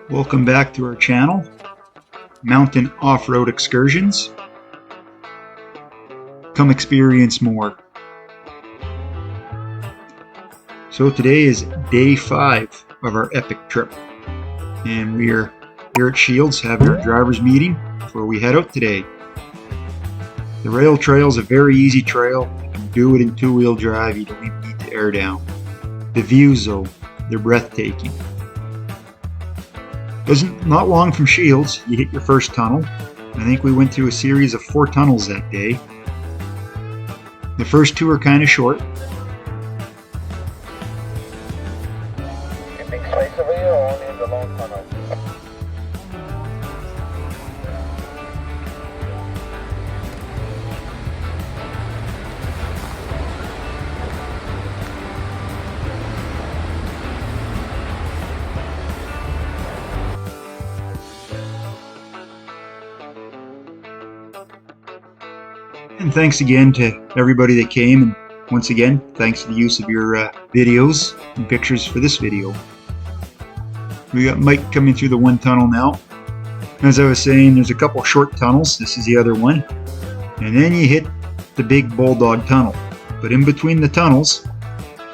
Welcome back to our channel, Mountain Off Road Excursions. Come experience more. So today is day 5 of our epic trip, and we are here at Shields having our drivers meeting before we head out today. The rail trail is a very easy trail. You can do it in 2-wheel drive. You don't even need to air down. The views though, they're breathtaking. Not long from Shields, you hit your first tunnel. I think we went through a series of 4 tunnels that day. The first 2 are kind of short. Keeping space over here or only in the long tunnel? And thanks again to everybody that came, and once again, thanks to the use of your videos and pictures for this video. We got Mike coming through the one tunnel now. As I was saying, there's a couple short tunnels. This is the other one. And then you hit the big Bulldog tunnel. But in between the tunnels,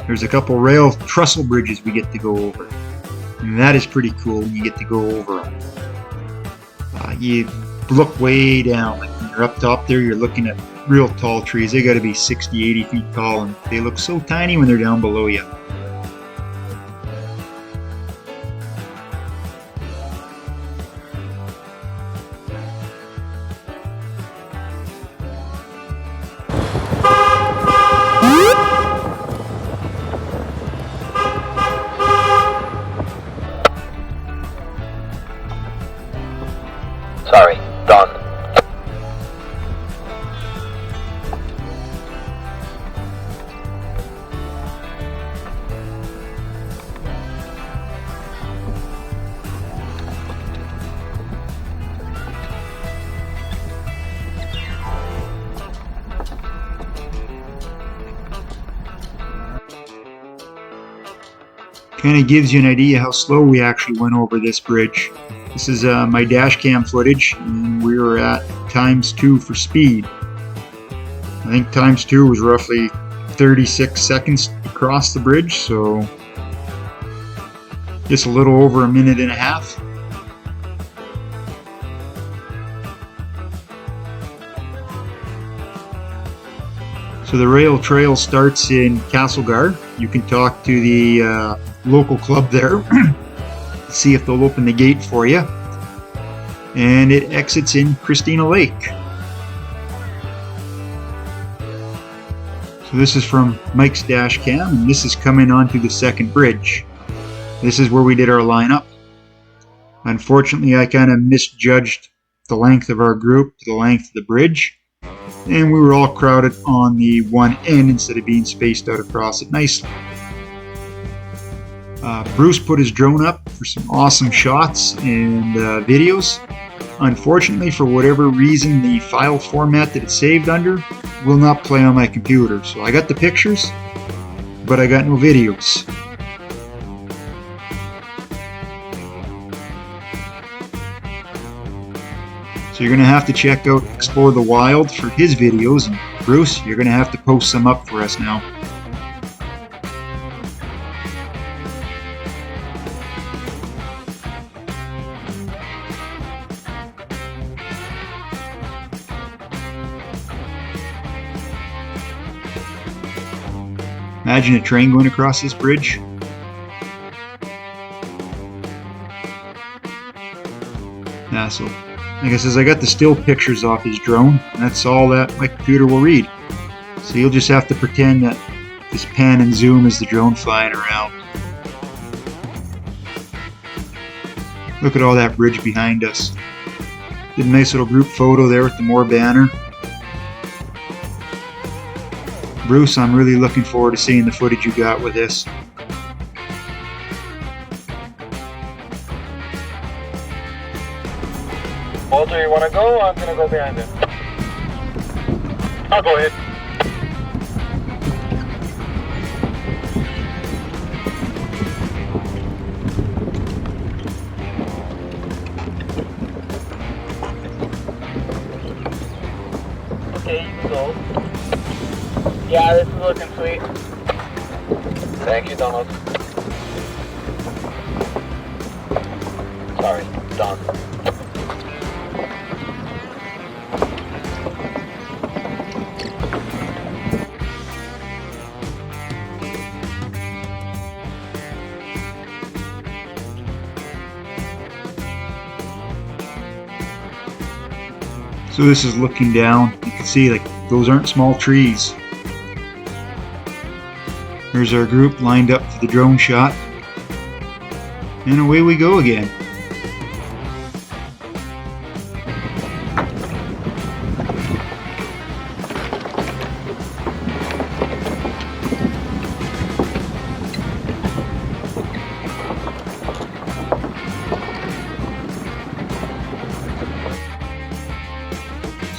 there's a couple rail trestle bridges we get to go over. And that is pretty cool when you get to go over them. You look way down. Like when you're up top there, you're looking at real tall trees. They got to be 60, 80 feet tall, and they look so tiny when they're down below you. Sorry, done. Kind of gives you an idea how slow we actually went over this bridge. This is my dash cam footage, and we were at ×2 for speed. I think ×2 was roughly 36 seconds to cross the bridge, so just a little over a minute and a half. So the rail trail starts in Castlegar. You can talk to the local club there, see if they'll open the gate for you. And it exits in Christina Lake. So this is from Mike's dash cam, and this is coming onto the second bridge. This is where we did our lineup. Unfortunately, I kind of misjudged the length of our group to the length of the bridge, and we were all crowded on the one end instead of being spaced out across it nicely. Bruce put his drone up for some awesome shots and videos. Unfortunately, for whatever reason, the file format that it's saved under will not play on my computer. So I got the pictures, but I got no videos. So you're going to have to check out Explore the Wild for his videos, and Bruce, you're going to have to post some up for us now. Imagine a train going across this bridge. Yeah, so like I says, I got the still pictures off his drone. That's all that my computer will read. So you'll just have to pretend that this pan and zoom is the drone flying around. Look at all that bridge behind us. Did a nice little group photo there with the M.O.R.E banner. Bruce, I'm really looking forward to seeing the footage you got with this. Walter, you want to go? I'm going to go behind him. I'll go ahead. Okay, you sold. Yeah, this is looking sweet. Thank you, Donald. Sorry, Don. So this is looking down. You can see like those aren't small trees. There's our group lined up for the drone shot. And away we go again.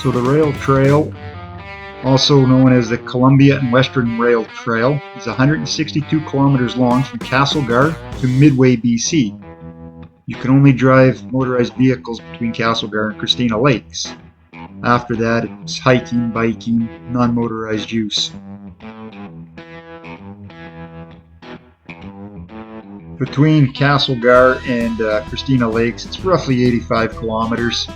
So the rail trail, also known as the Columbia and Western Rail Trail, is 162 kilometers long from Castlegar to Midway, BC. You can only drive motorized vehicles between Castlegar and Christina Lakes. After that, it's hiking, biking, non-motorized use. Between Castlegar and Christina Lakes, it's roughly 85 kilometers.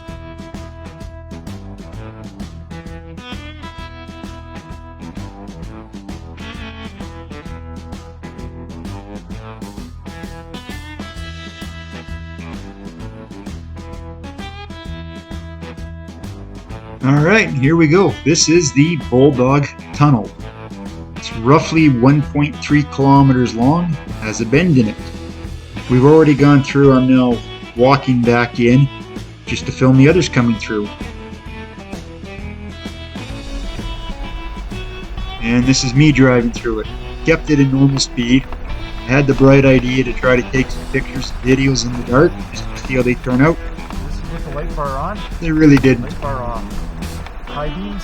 Alright, here we go. This is the Bulldog Tunnel. It's roughly 1.3 kilometers long, has a bend in it. We've already gone through, I'm now walking back in just to film the others coming through. And this is me driving through it. Kept it in normal speed. I had the bright idea to try to take some pictures and videos in the dark just to see how they turn out. This is with the light bar on? They really didn't. Light bar off. High beams.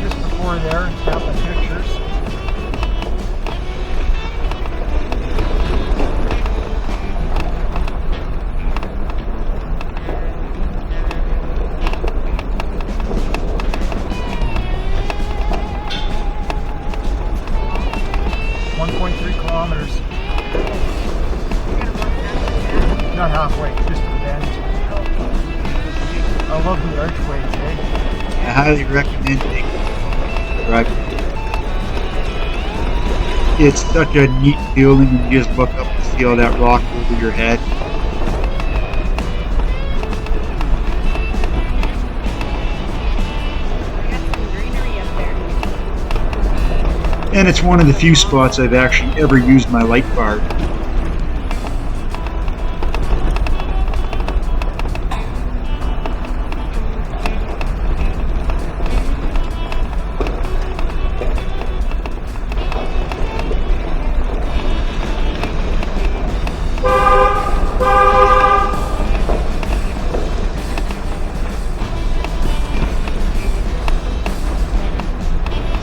Just before there and snap the pictures. Kilometers. Not halfway, just the bend. I love the archways, eh? I highly recommend taking a drive. It's such a neat feeling when you just look up and see all that rock over your head. And it's one of the few spots I've actually ever used my light bar.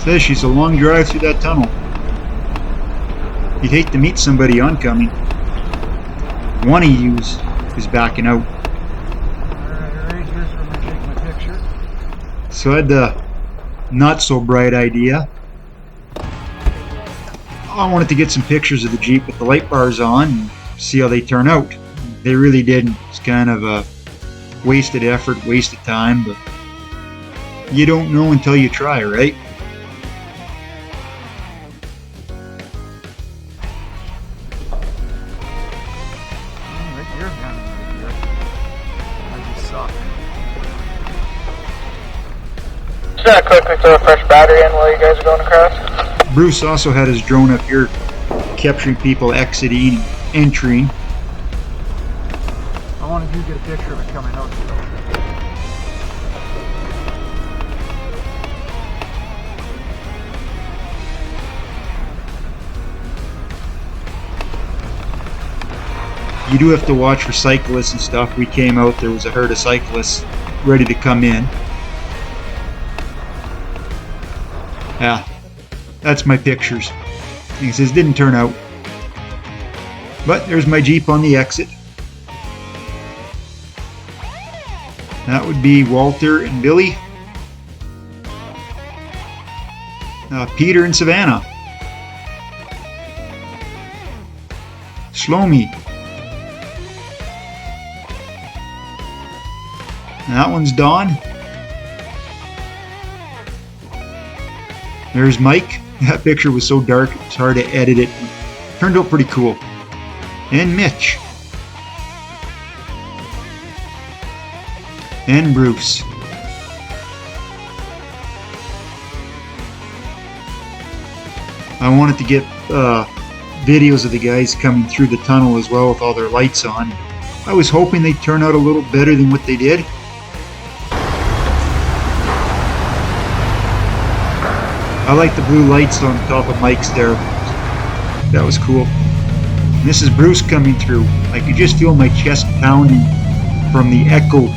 Says she's a long drive through that tunnel. You'd hate to meet somebody oncoming. One of yous is backing out. Right here's where I'm taking my picture. So I had the not so bright idea. I wanted to get some pictures of the Jeep with the light bars on and see how they turn out. They really didn't. It's kind of a wasted effort, wasted time, but you don't know until you try, right? Just gonna quickly throw a fresh battery in while you guys are going across. Bruce also had his drone up here capturing people exiting and entering. wanted you to get a picture of it coming out. You do have to watch for cyclists and stuff. We came out, there was a herd of cyclists ready to come in. Yeah, that's my pictures. He says, didn't turn out. But there's my Jeep on the exit. That would be Walter and Billy. Peter and Savannah. Shlomi. And that one's Dawn. There's Mike. That picture was so dark, it was hard to edit it. Turned out pretty cool. And Mitch. And Bruce. I wanted to get videos of the guys coming through the tunnel as well with all their lights on. I was hoping they'd turn out a little better than what they did. I like the blue lights on top of Mike's there. That was cool. And this is Bruce coming through. I could just feel my chest pounding from the echo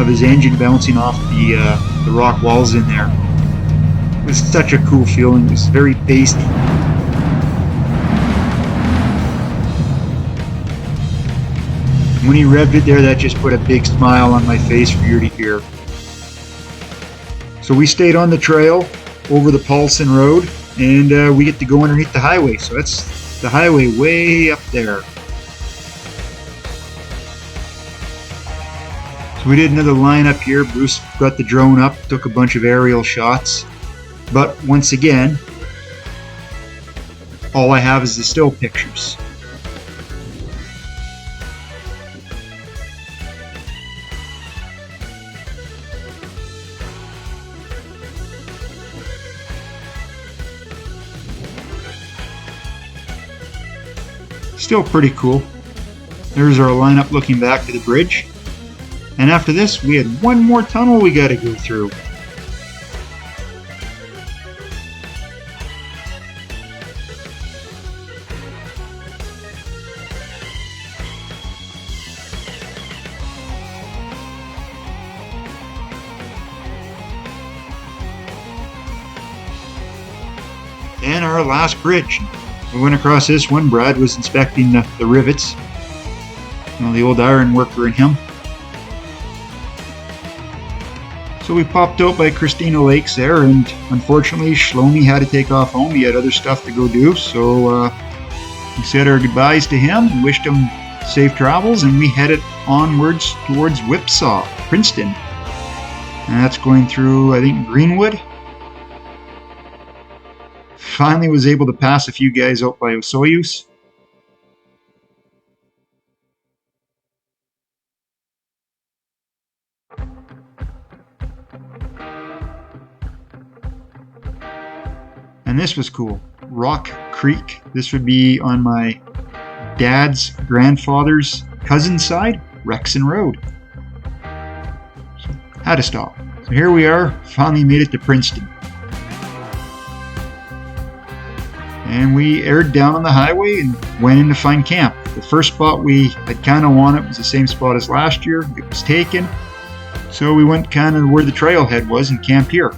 of his engine bouncing off the rock walls in there. It was such a cool feeling. It was very bassy. When he revved it there, that just put a big smile on my face for you to hear. So we stayed on the trail over the Paulson Road, and we get to go underneath the highway. So that's the highway way up there. So we did another line up here. Bruce got the drone up, took a bunch of aerial shots. But once again, all I have is the still pictures. Still pretty cool. There's our lineup looking back to the bridge. And after this, we had one more tunnel we got to go through. And our last bridge. We went across this one. Brad was inspecting the rivets. Well, the old iron worker in him. So we popped out by Christina Lakes there, and unfortunately Shlomi had to take off home. He had other stuff to go do, so we said our goodbyes to him and wished him safe travels, and we headed onwards towards Whipsaw, Princeton. And that's going through, I think, Greenwood. Finally was able to pass a few guys out by Osoyoos. And this was cool. Rock Creek. This would be on my dad's grandfather's cousin's side, Rexon Road. So, had to stop. So here we are, finally made it to Princeton. And we aired down on the highway and went in to find camp. The first spot we had kind of wanted was the same spot as last year. It was taken. So we went kind of where the trailhead was and camped here.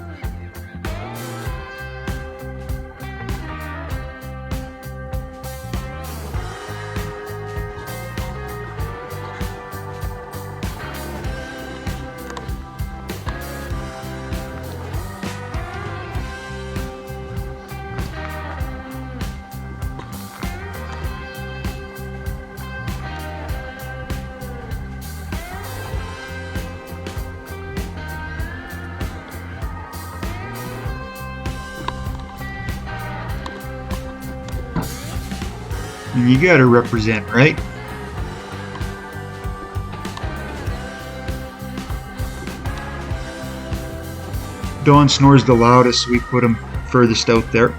And you gotta represent, right? Don snores the loudest, so we put him furthest out there.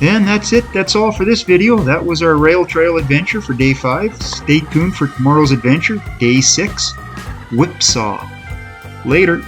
And that's it. That's all for this video. That was our rail trail adventure for day 5. Stay tuned for tomorrow's adventure, day 6, Whipsaw. Later.